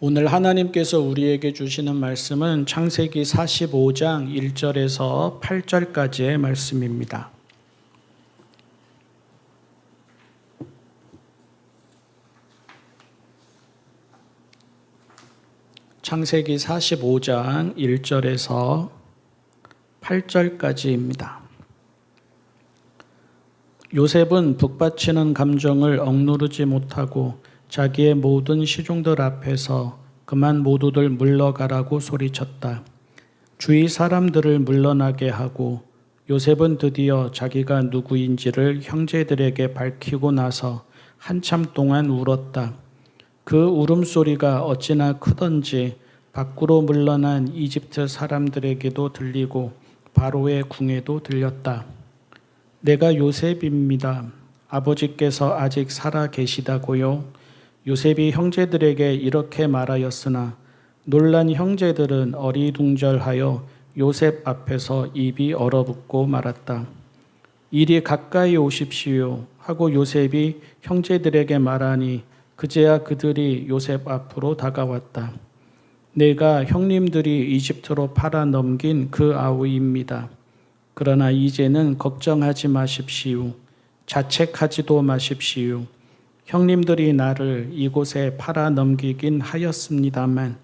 오늘 하나님께서 우리에게 주시는 말씀은 창세기 45장 1절에서 8절까지의 말씀입니다. 창세기 45장 1절에서 8절까지입니다. 요셉은 북받치는 감정을 억누르지 못하고 자기의 모든 시종들 앞에서 그만 모두들 물러가라고 소리쳤다. 주위 사람들을 물러나게 하고 요셉은 드디어 자기가 누구인지를 형제들에게 밝히고 나서 한참 동안 울었다. 그 울음소리가 어찌나 크던지 밖으로 물러난 이집트 사람들에게도 들리고 바로의 궁에도 들렸다. 내가 요셉입니다. 아버지께서 아직 살아 계시다고요? 요셉이 형제들에게 이렇게 말하였으나 놀란 형제들은 어리둥절하여 요셉 앞에서 입이 얼어붙고 말았다. 이리 가까이 오십시오 하고 요셉이 형제들에게 말하니 그제야 그들이 요셉 앞으로 다가왔다. 내가 형님들이 이집트로 팔아 넘긴 그 아우입니다. 그러나 이제는 걱정하지 마십시오. 자책하지도 마십시오. 형님들이 나를 이곳에 팔아 넘기긴 하였습니다만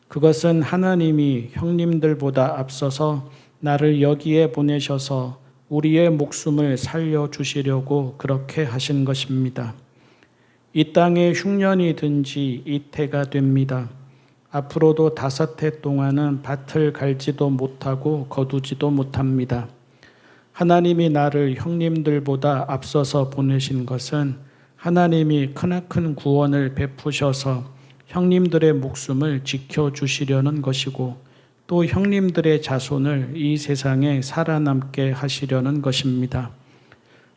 그것은 하나님이 형님들보다 앞서서 나를 여기에 보내셔서 우리의 목숨을 살려주시려고 그렇게 하신 것입니다. 이 땅에 흉년이 든 지 이태가 됩니다. 앞으로도 5해 동안은 밭을 갈지도 못하고 거두지도 못합니다. 하나님이 나를 형님들보다 앞서서 보내신 것은 하나님이 크나큰 구원을 베푸셔서 형님들의 목숨을 지켜주시려는 것이고 또 형님들의 자손을 이 세상에 살아남게 하시려는 것입니다.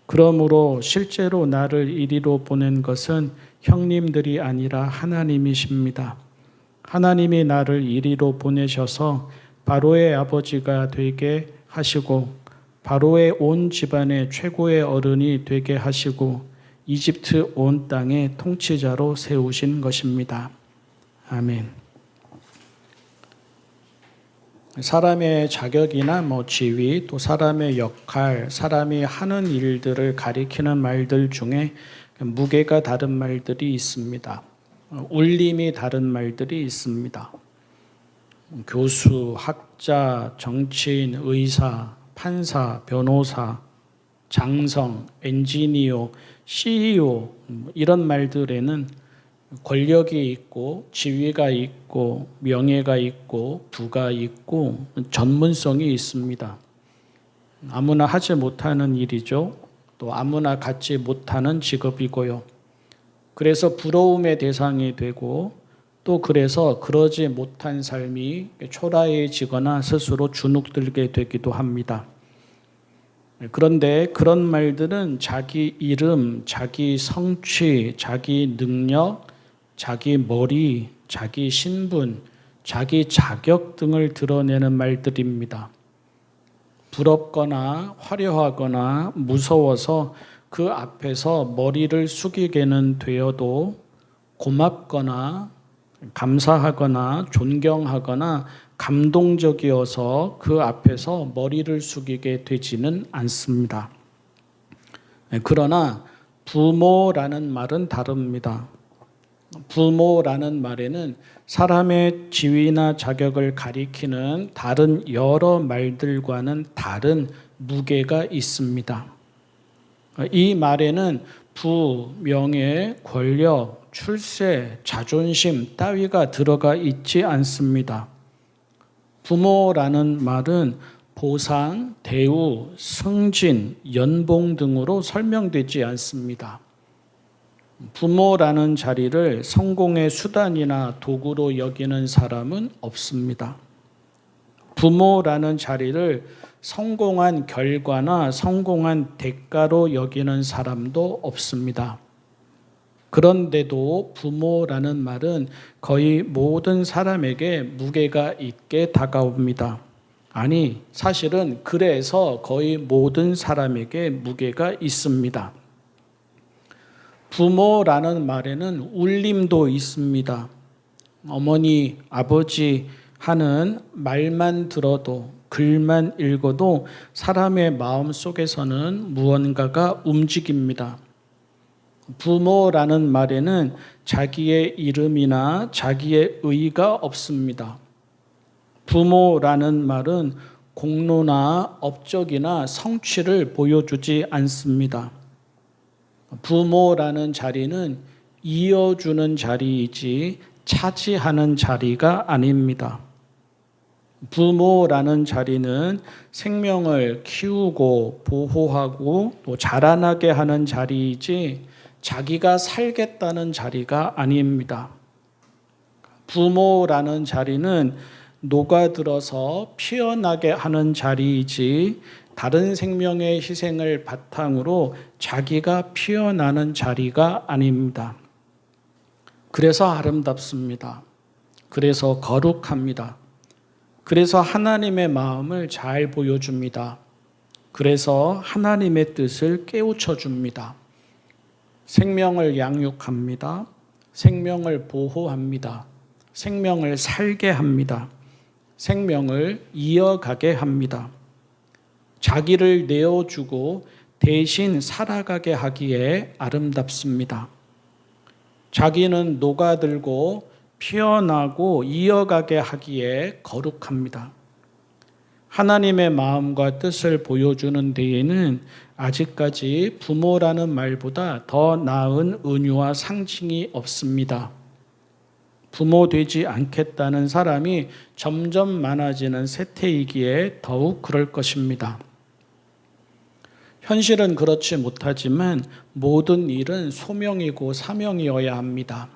그러므로 실제로 나를 이리로 보낸 것은 형님들이 아니라 하나님이십니다. 하나님이 나를 이리로 보내셔서 바로의 아버지가 되게 하시고 바로의 온 집안의 최고의 어른이 되게 하시고 이집트 온 땅의 통치자로 세우신 것입니다. 아멘. 사람의 자격이나 지위, 또 사람의 역할, 사람이 하는 일들을 가리키는 말들 중에 무게가 다른 말들이 있습니다. 울림이 다른 말들이 있습니다. 교수, 학자, 정치인, 의사, 판사, 변호사, 장성, 엔지니어, CEO 이런 말들에는 권력이 있고 지위가 있고 명예가 있고 부가 있고 전문성이 있습니다. 아무나 하지 못하는 일이죠. 또 아무나 갖지 못하는 직업이고요. 그래서 부러움의 대상이 되고 또 그래서 그러지 못한 삶이 초라해지거나 스스로 주눅들게 되기도 합니다. 그런데 그런 말들은 자기 이름, 자기 성취, 자기 능력, 자기 머리, 자기 신분, 자기 자격 등을 드러내는 말들입니다. 부럽거나 화려하거나 무서워서 그 앞에서 머리를 숙이게는 되어도 고맙거나 감사하거나 존경하거나 감동적이어서 그 앞에서 머리를 숙이게 되지는 않습니다. 그러나 부모라는 말은 다릅니다. 부모라는 말에는 사람의 지위나 자격을 가리키는 다른 여러 말들과는 다른 무게가 있습니다. 이 말에는 부, 명예, 권력, 출세, 자존심 따위가 들어가 있지 않습니다. 부모라는 말은 보상, 대우, 승진, 연봉 등으로 설명되지 않습니다. 부모라는 자리를 성공의 수단이나 도구로 여기는 사람은 없습니다. 부모라는 자리를 성공한 결과나 성공한 대가로 여기는 사람도 없습니다. 그런데도 부모라는 말은 거의 모든 사람에게 무게가 있게 다가옵니다. 아니, 사실은 그래서 거의 모든 사람에게 무게가 있습니다. 부모라는 말에는 울림도 있습니다. 어머니, 아버지 하는 말만 들어도, 글만 읽어도 사람의 마음 속에서는 무언가가 움직입니다. 부모라는 말에는 자기의 이름이나 자기의 의의가 없습니다. 부모라는 말은 공로나 업적이나 성취를 보여주지 않습니다. 부모라는 자리는 이어주는 자리이지 차지하는 자리가 아닙니다. 부모라는 자리는 생명을 키우고 보호하고 또 자라나게 하는 자리이지 자기가 살겠다는 자리가 아닙니다. 부모라는 자리는 녹아들어서 피어나게 하는 자리이지 다른 생명의 희생을 바탕으로 자기가 피어나는 자리가 아닙니다. 그래서 아름답습니다. 그래서 거룩합니다. 그래서 하나님의 마음을 잘 보여줍니다. 그래서 하나님의 뜻을 깨우쳐 줍니다. 생명을 양육합니다. 생명을 보호합니다. 생명을 살게 합니다. 생명을 이어가게 합니다. 자기를 내어주고 대신 살아가게 하기에 아름답습니다. 자기는 녹아들고 피어나고 이어가게 하기에 거룩합니다. 하나님의 마음과 뜻을 보여주는 데에는 아직까지 부모라는 말보다 더 나은 은유와 상징이 없습니다. 부모 되지 않겠다는 사람이 점점 많아지는 세태이기에 더욱 그럴 것입니다. 현실은 그렇지 못하지만 모든 일은 소명이고 사명이어야 합니다.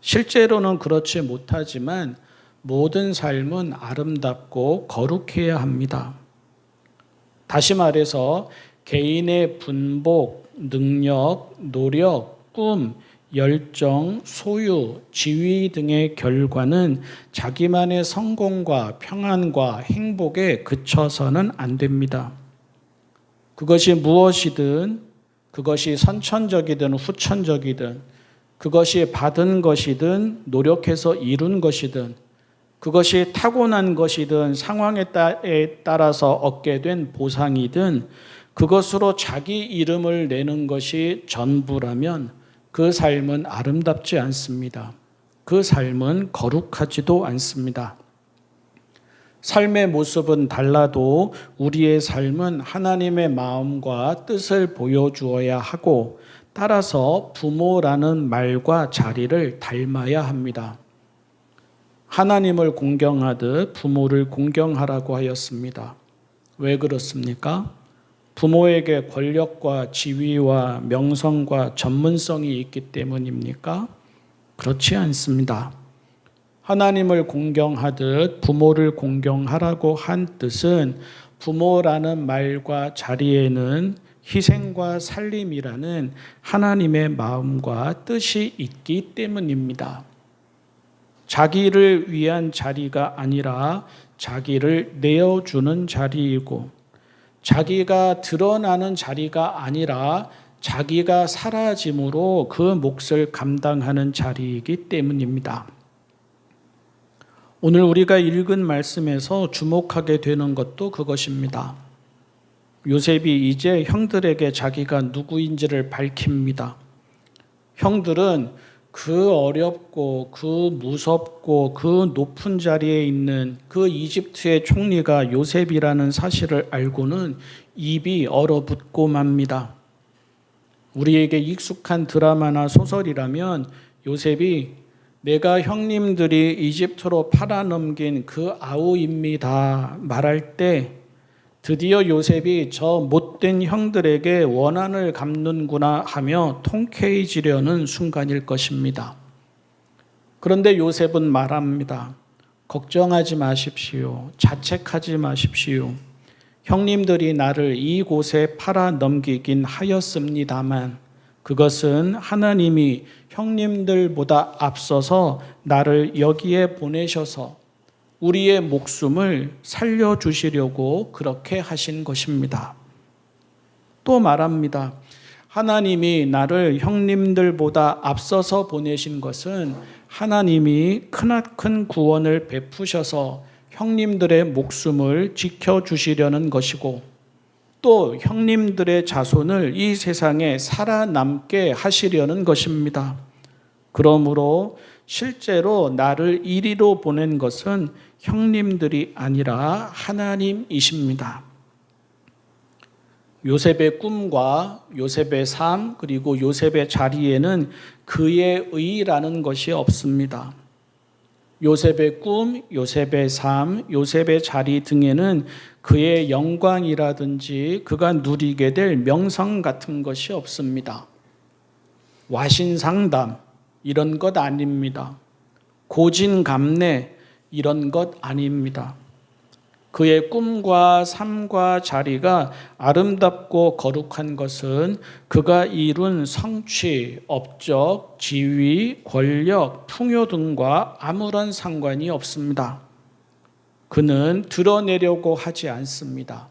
실제로는 그렇지 못하지만 모든 삶은 아름답고 거룩해야 합니다. 다시 말해서 개인의 분복, 능력, 노력, 꿈, 열정, 소유, 지위 등의 결과는 자기만의 성공과 평안과 행복에 그쳐서는 안 됩니다. 그것이 무엇이든, 그것이 선천적이든 후천적이든, 그것이 받은 것이든 노력해서 이룬 것이든, 그것이 타고난 것이든 상황에 따라서 얻게 된 보상이든 그것으로 자기 이름을 내는 것이 전부라면 그 삶은 아름답지 않습니다. 그 삶은 거룩하지도 않습니다. 삶의 모습은 달라도 우리의 삶은 하나님의 마음과 뜻을 보여주어야 하고 따라서 부모라는 말과 자리를 닮아야 합니다. 하나님을 공경하듯 부모를 공경하라고 하였습니다. 왜 그렇습니까? 부모에게 권력과 지위와 명성과 전문성이 있기 때문입니까? 그렇지 않습니다. 하나님을 공경하듯 부모를 공경하라고 한 뜻은 부모라는 말과 자리에는 희생과 살림이라는 하나님의 마음과 뜻이 있기 때문입니다. 자기를 위한 자리가 아니라 자기를 내어주는 자리이고 자기가 드러나는 자리가 아니라 자기가 사라짐으로 그 몫을 감당하는 자리이기 때문입니다. 오늘 우리가 읽은 말씀에서 주목하게 되는 것도 그것입니다. 요셉이 이제 형들에게 자기가 누구인지를 밝힙니다. 형들은 그 어렵고 그 무섭고 그 높은 자리에 있는 그 이집트의 총리가 요셉이라는 사실을 알고는 입이 얼어붙고 맙니다. 우리에게 익숙한 드라마나 소설이라면 요셉이 내가 형님들이 이집트로 팔아넘긴 그 아우입니다 말할 때 드디어 요셉이 저 못된 형들에게 원한을 갚는구나 하며 통쾌해지려는 순간일 것입니다. 그런데 요셉은 말합니다. 걱정하지 마십시오. 자책하지 마십시오. 형님들이 나를 이곳에 팔아넘기긴 하였습니다만 그것은 하나님이 형님들보다 앞서서 나를 여기에 보내셔서 우리의 목숨을 살려주시려고 그렇게 하신 것입니다. 또 말합니다. 하나님이 나를 형님들보다 앞서서 보내신 것은 하나님이 크나큰 구원을 베푸셔서 형님들의 목숨을 지켜주시려는 것이고 또 형님들의 자손을 이 세상에 살아남게 하시려는 것입니다. 그러므로 실제로 나를 이리로 보낸 것은 형님들이 아니라 하나님이십니다. 요셉의 꿈과 요셉의 삶 그리고 요셉의 자리에는 그의 의라는 것이 없습니다. 요셉의 꿈, 요셉의 삶, 요셉의 자리 등에는 그의 영광이라든지 그가 누리게 될 명성 같은 것이 없습니다. 와신상담 이런 것 아닙니다. 고진감래 이런 것 아닙니다. 그의 꿈과 삶과 자리가 아름답고 거룩한 것은 그가 이룬 성취, 업적, 지위, 권력, 풍요 등과 아무런 상관이 없습니다. 그는 드러내려고 하지 않습니다.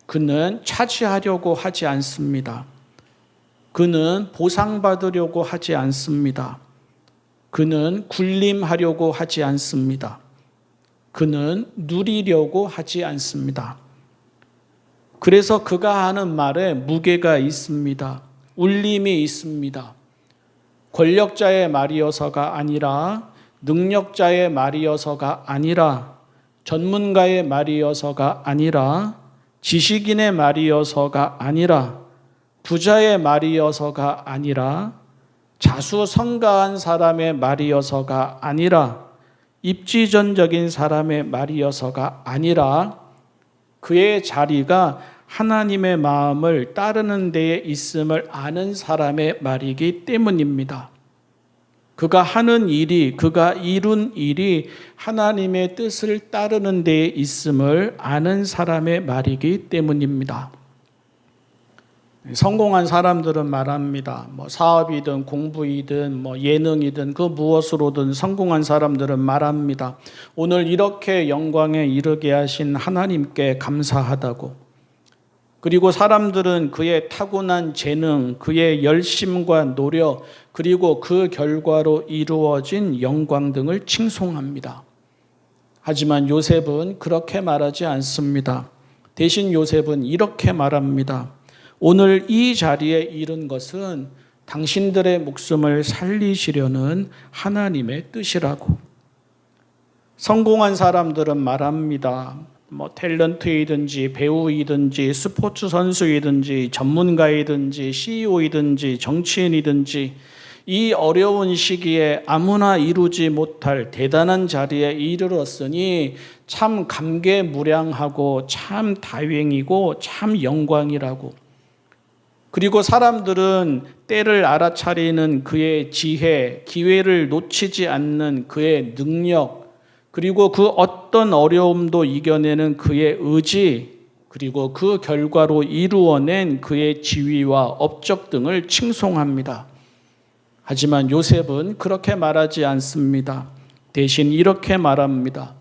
그는 차지하려고 하지 않습니다. 그는 보상받으려고 하지 않습니다. 그는 군림하려고 하지 않습니다. 그는 누리려고 하지 않습니다. 그래서 그가 하는 말에 무게가 있습니다. 울림이 있습니다. 권력자의 말이어서가 아니라 능력자의 말이어서가 아니라 전문가의 말이어서가 아니라 지식인의 말이어서가 아니라 부자의 말이어서가 아니라 자수성가한 사람의 말이어서가 아니라 입지전적인 사람의 말이어서가 아니라 그의 자리가 하나님의 마음을 따르는 데에 있음을 아는 사람의 말이기 때문입니다. 그가 하는 일이, 그가 이룬 일이 하나님의 뜻을 따르는 데에 있음을 아는 사람의 말이기 때문입니다. 성공한 사람들은 말합니다. 사업이든 공부이든 예능이든 그 무엇으로든 성공한 사람들은 말합니다. 오늘 이렇게 영광에 이르게 하신 하나님께 감사하다고. 그리고 사람들은 그의 타고난 재능, 그의 열심과 노력, 그리고 그 결과로 이루어진 영광 등을 칭송합니다. 하지만 요셉은 그렇게 말하지 않습니다. 대신 요셉은 이렇게 말합니다. 오늘 이 자리에 이른 것은 당신들의 목숨을 살리시려는 하나님의 뜻이라고. 성공한 사람들은 말합니다. 탤런트이든지 배우이든지 스포츠 선수이든지 전문가이든지 CEO이든지 정치인이든지 이 어려운 시기에 아무나 이루지 못할 대단한 자리에 이르렀으니 참 감개무량하고 참 다행이고 참 영광이라고. 그리고 사람들은 때를 알아차리는 그의 지혜, 기회를 놓치지 않는 그의 능력, 그리고 그 어떤 어려움도 이겨내는 그의 의지, 그리고 그 결과로 이루어낸 그의 지위와 업적 등을 칭송합니다. 하지만 요셉은 그렇게 말하지 않습니다. 대신 이렇게 말합니다.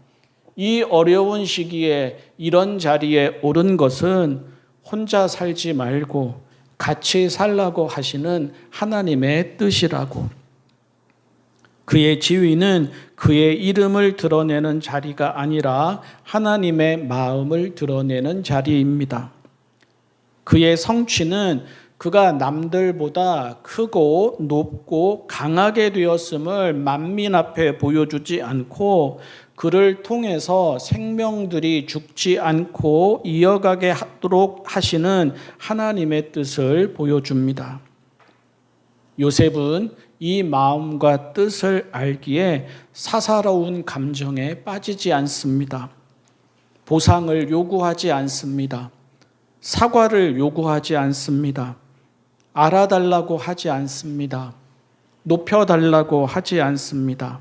이 어려운 시기에 이런 자리에 오른 것은 혼자 살지 말고 같이 살라고 하시는 하나님의 뜻이라고. 그의 지위는 그의 이름을 드러내는 자리가 아니라 하나님의 마음을 드러내는 자리입니다. 그의 성취는 그가 남들보다 크고 높고 강하게 되었음을 만민 앞에 보여주지 않고 그를 통해서 생명들이 죽지 않고 이어가게 하도록 하시는 하나님의 뜻을 보여줍니다. 요셉은 이 마음과 뜻을 알기에 사사로운 감정에 빠지지 않습니다. 보상을 요구하지 않습니다. 사과를 요구하지 않습니다. 알아달라고 하지 않습니다. 높여달라고 하지 않습니다.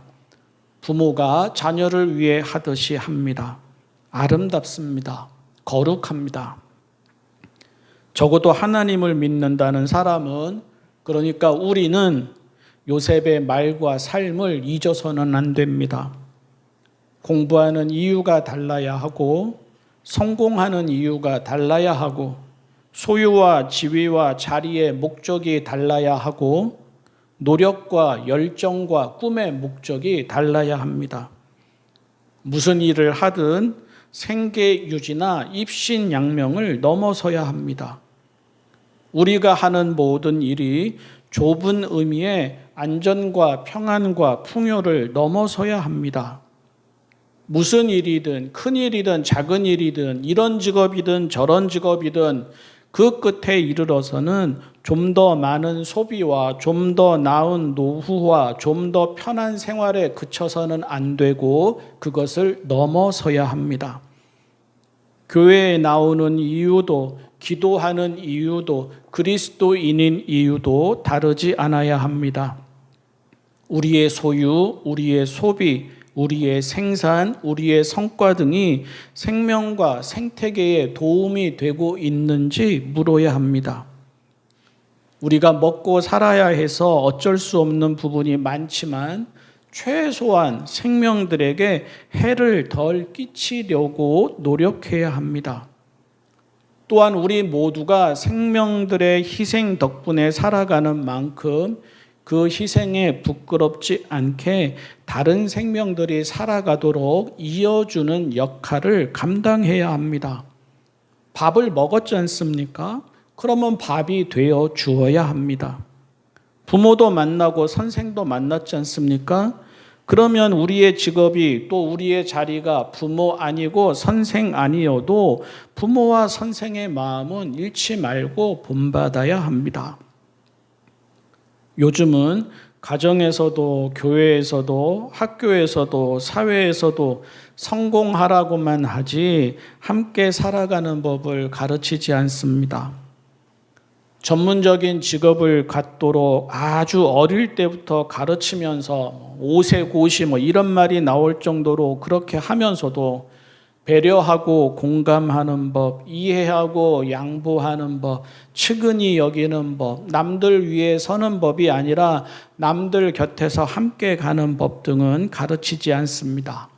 부모가 자녀를 위해 하듯이 합니다. 아름답습니다. 거룩합니다. 적어도 하나님을 믿는다는 사람은, 그러니까 우리는 요셉의 말과 삶을 잊어서는 안 됩니다. 공부하는 이유가 달라야 하고, 성공하는 이유가 달라야 하고, 소유와 지위와 자리의 목적이 달라야 하고, 노력과 열정과 꿈의 목적이 달라야 합니다. 무슨 일을 하든 생계 유지나 입신양명을 넘어서야 합니다. 우리가 하는 모든 일이 좁은 의미의 안전과 평안과 풍요를 넘어서야 합니다. 무슨 일이든 큰 일이든 작은 일이든 이런 직업이든 저런 직업이든 그 끝에 이르러서는 좀 더 많은 소비와 좀 더 나은 노후와 좀 더 편한 생활에 그쳐서는 안 되고 그것을 넘어서야 합니다. 교회에 나오는 이유도 기도하는 이유도 그리스도인인 이유도 다르지 않아야 합니다. 우리의 소유, 우리의 소비, 우리의 생산, 우리의 성과 등이 생명과 생태계에 도움이 되고 있는지 물어야 합니다. 우리가 먹고 살아야 해서 어쩔 수 없는 부분이 많지만 최소한 생명들에게 해를 덜 끼치려고 노력해야 합니다. 또한 우리 모두가 생명들의 희생 덕분에 살아가는 만큼 그 희생에 부끄럽지 않게 다른 생명들이 살아가도록 이어주는 역할을 감당해야 합니다. 밥을 먹었지 않습니까? 그러면 밥이 되어 주어야 합니다. 부모도 만나고 선생도 만났지 않습니까? 그러면 우리의 직업이 또 우리의 자리가 부모 아니고 선생 아니어도 부모와 선생의 마음은 잃지 말고 본받아야 합니다. 요즘은 가정에서도 교회에서도 학교에서도 사회에서도 성공하라고만 하지 함께 살아가는 법을 가르치지 않습니다. 전문적인 직업을 갖도록 아주 어릴 때부터 가르치면서 5세 고시 이런 말이 나올 정도로 그렇게 하면서도 배려하고 공감하는 법, 이해하고 양보하는 법, 측은히 여기는 법, 남들 위에 서는 법이 아니라 남들 곁에서 함께 가는 법 등은 가르치지 않습니다.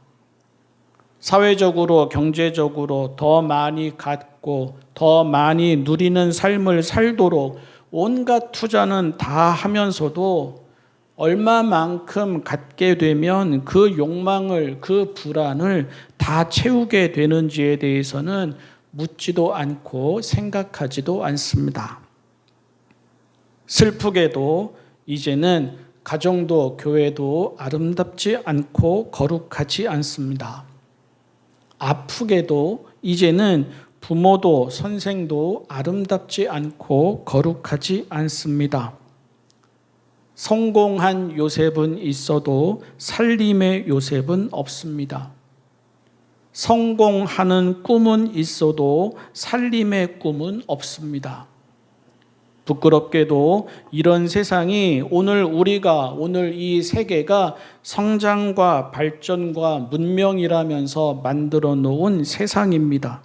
사회적으로 경제적으로 더 많이 갖고 더 많이 누리는 삶을 살도록 온갖 투자는 다 하면서도 얼마만큼 갖게 되면 그 욕망을, 그 불안을 다 채우게 되는지에 대해서는 묻지도 않고 생각하지도 않습니다. 슬프게도 이제는 가정도 교회도 아름답지 않고 거룩하지 않습니다. 아프게도 이제는 부모도 선생도 아름답지 않고 거룩하지 않습니다. 성공한 요셉은 있어도 살림의 요셉은 없습니다. 성공하는 꿈은 있어도 살림의 꿈은 없습니다. 부끄럽게도 이런 세상이 오늘 이 세계가 성장과 발전과 문명이라면서 만들어 놓은 세상입니다.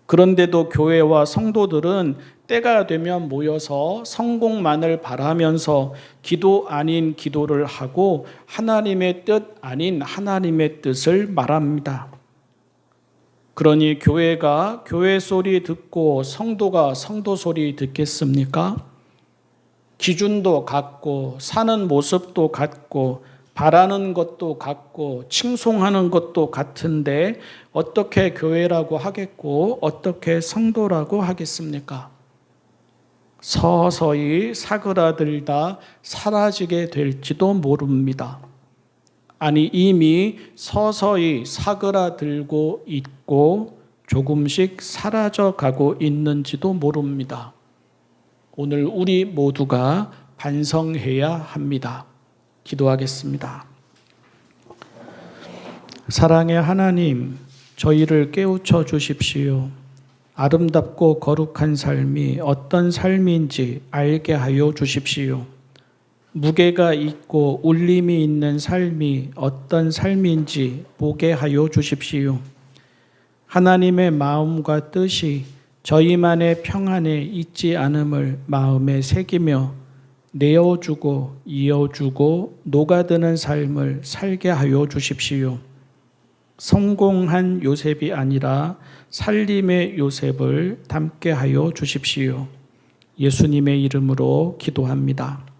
그런데도 교회와 성도들은 때가 되면 모여서 성공만을 바라면서 기도 아닌 기도를 하고 하나님의 뜻 아닌 하나님의 뜻을 말합니다. 그러니 교회가 교회 소리 듣고 성도가 성도 소리 듣겠습니까? 기준도 같고 사는 모습도 같고 바라는 것도 같고 칭송하는 것도 같은데 어떻게 교회라고 하겠고 어떻게 성도라고 하겠습니까? 서서히 사그라들다 사라지게 될지도 모릅니다. 아니 이미 서서히 사그라들고 있고 조금씩 사라져가고 있는지도 모릅니다. 오늘 우리 모두가 반성해야 합니다. 기도하겠습니다. 사랑의 하나님, 저희를 깨우쳐 주십시오. 아름답고 거룩한 삶이 어떤 삶인지 알게 하여 주십시오. 무게가 있고 울림이 있는 삶이 어떤 삶인지 보게 하여 주십시오. 하나님의 마음과 뜻이 저희만의 평안에 있지 않음을 마음에 새기며 내어주고 이어주고 녹아드는 삶을 살게 하여 주십시오. 성공한 요셉이 아니라 살림의 요셉을 닮게 하여 주십시오. 예수님의 이름으로 기도합니다.